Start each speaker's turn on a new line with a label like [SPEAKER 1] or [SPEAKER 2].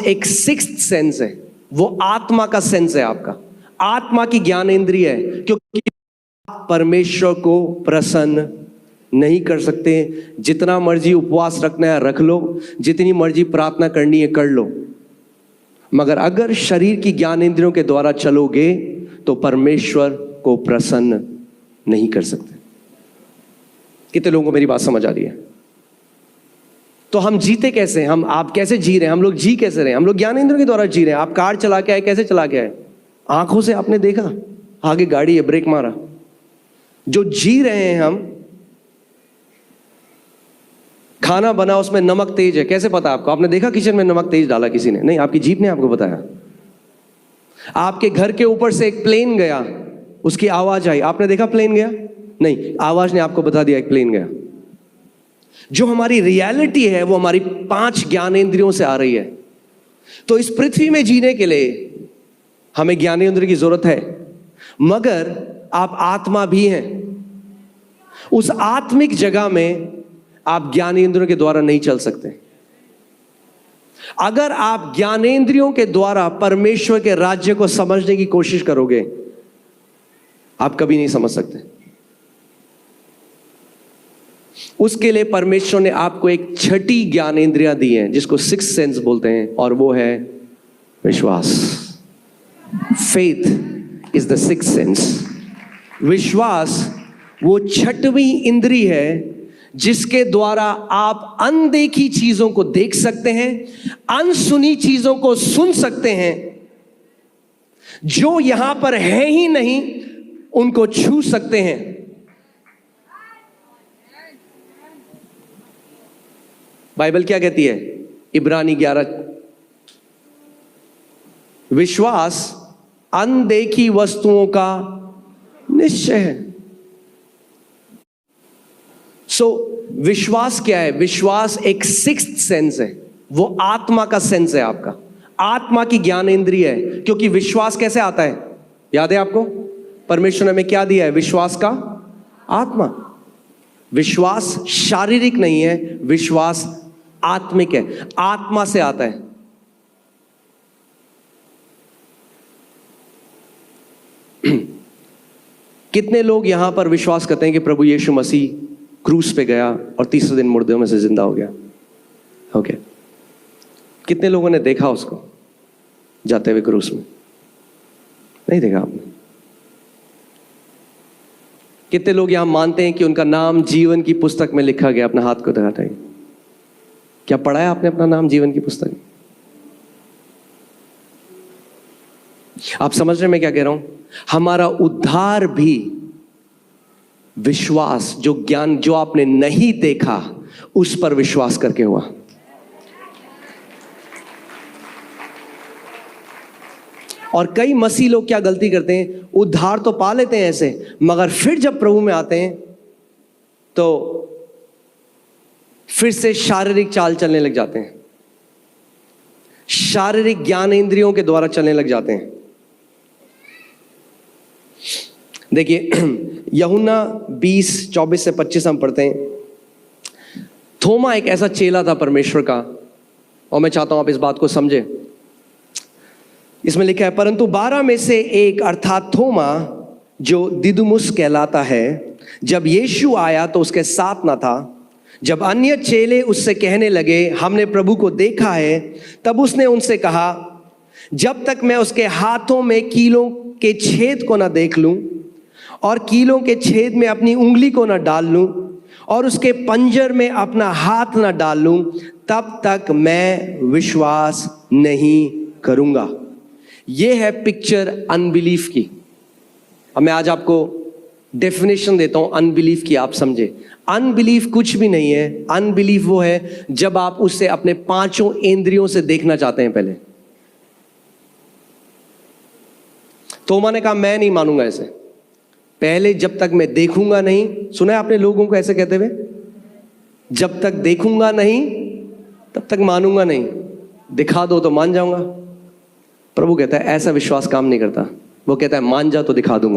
[SPEAKER 1] एक sixth sense है, वो आत्मा का सेंस है आपका, आत्मा की ज्ञान इंद्रिय है, क्योंकि आप परमेश्वर को प्रसन्न नहीं कर सकते। जितना मर्जी उपवास रखना है रख लो, जितनी मर्जी प्रार्थना करनी है कर लो, मगर अगर शरीर की ज्ञान इंद्रियों के द्वारा चलोगे तो परमेश्वर को प्रसन्न नहीं कर सकते। कितने लोगों को मेरी बात समझ आ रही है? तो हम जीते कैसे हैं? आप कैसे जी रहे हैं? हम लोग जी कैसे रहे हैं? हम लोग ज्ञान इंद्रियों के द्वारा जी रहे हैं। आप कार चला के आए, कैसे चला के आए? आंखों से आपने देखा, आगे गाड़ी है, ब्रेक मारा। जो जी रहे हैं हम, खाना बना उसमें नमक तेज है, कैसे पता आपको? आपने देखा किचन में नमक तेज डाला किसी ने? नहीं, आपकी जीभ ने आपको बताया। आपके घर के ऊपर से एक प्लेन गया, उसकी आवाज आई, आपने देखा प्लेन गया? नहीं, आवाज ने आपको बता दिया एक प्लेन गया। जो हमारी रियलिटी है वो हमारी 5 ज्ञानेंद्रियों से आ रही है। तो इस पृथ्वी में जीने के लिए हमें ज्ञानेंद्रिय की जरूरत है, मगर आप आत्मा भी हैं। उस आत्मिक जगह में आप ज्ञानेंद्रियों के द्वारा नहीं चल सकते। अगर आप ज्ञानेंद्रियों के द्वारा परमेश्वर के राज्य को समझने की कोशिश करोगे, आप कभी नहीं समझ सकते। उसके लिए परमेश्वर ने आपको एक छठी ज्ञानेंद्रियां दी है, जिसको सिक्स्थ सेंस बोलते हैं, और वो है विश्वास। Faith is the sixth sense. विश्वास वो छठवीं इंद्री है जिसके द्वारा आप अनदेखी चीजों को देख सकते हैं, अनसुनी चीजों को सुन सकते हैं, जो यहां पर है ही नहीं उनको छू सकते हैं। बाइबल क्या कहती है? इब्रानी 11, विश्वास अनदेखी वस्तुओं का निश्चय है। विश्वास क्या है? विश्वास एक सिक्स्थ सेंस है, वो आत्मा का सेंस है आपका, आत्मा की ज्ञान इंद्रिय है। क्योंकि विश्वास कैसे आता है? याद है आपको? परमेश्वर ने हमें क्या दिया है? विश्वास का आत्मा। विश्वास शारीरिक नहीं है, विश्वास आत्मिक है, आत्मा से आता है। कितने लोग यहां पर विश्वास करते हैं कि प्रभु यीशु मसीह क्रूस पे गया और तीसरे दिन मुर्दों में से जिंदा हो गया? ओके, कितने लोगों ने देखा उसको जाते हुए क्रूस में? नहीं देखा आपने? कितने लोग यहां मानते हैं कि उनका नाम जीवन की पुस्तक में लिखा गया? अपना हाथ को दिखाते हैं। क्या पढ़ा है आपने अपना नाम जीवन की पुस्तक में? आप समझ रहे हैं मैं क्या कह रहा हूं? हमारा उद्धार भी विश्वास, जो ज्ञान जो आपने नहीं देखा उस पर विश्वास करके हुआ। और कई मसीह लोग क्या गलती करते हैं? उद्धार तो पा लेते हैं ऐसे, मगर फिर जब प्रभु में आते हैं तो फिर से शारीरिक चाल चलने लग जाते हैं, शारीरिक ज्ञान इंद्रियों के द्वारा चलने लग जाते हैं। देखिए यूहन्ना 20:24 से 25 हम पढ़ते हैं। थोमा एक ऐसा चेला था परमेश्वर का, और मैं चाहता हूं आप इस बात को समझें। इसमें लिखा है, परंतु 12 में से एक अर्थात थोमा, जो दिदुमुस कहलाता है, जब यीशु आया तो उसके साथ न था। जब अन्य चेले उससे कहने लगे, हमने प्रभु को देखा है, तब उसने उनसे कहा, जब तक मैं उसके हाथों में कीलों के छेद को न देख लूं और कीलों के छेद में अपनी उंगली को न डाल लूं और उसके पंजर में अपना हाथ न डाल लूं, तब तक मैं विश्वास नहीं करूंगा। यह है पिक्चर अनबिलीफ की। अब मैं आज आपको डेफिनेशन देता हूं अनबिलीफ की, आप समझे। अनबिलीफ कुछ भी नहीं है। अनबिलीफ वो है जब आप उससे अपने 5 इंद्रियों से देखना चाहते हैं। पहले थोमा ने कहा, मैं नहीं मानूंगा ऐसे। पहले जब तक मैं देखूंगा नहीं, सुना है आपने लोगों को ऐसे कहते हुए? जब तक देखूंगा नहीं तब तक मानूंगा नहीं, दिखा दो तो मान जाऊंगा। प्रभु कहता है ऐसा विश्वास काम नहीं करता। वो कहता है मान जा तो दिखा दूंगा।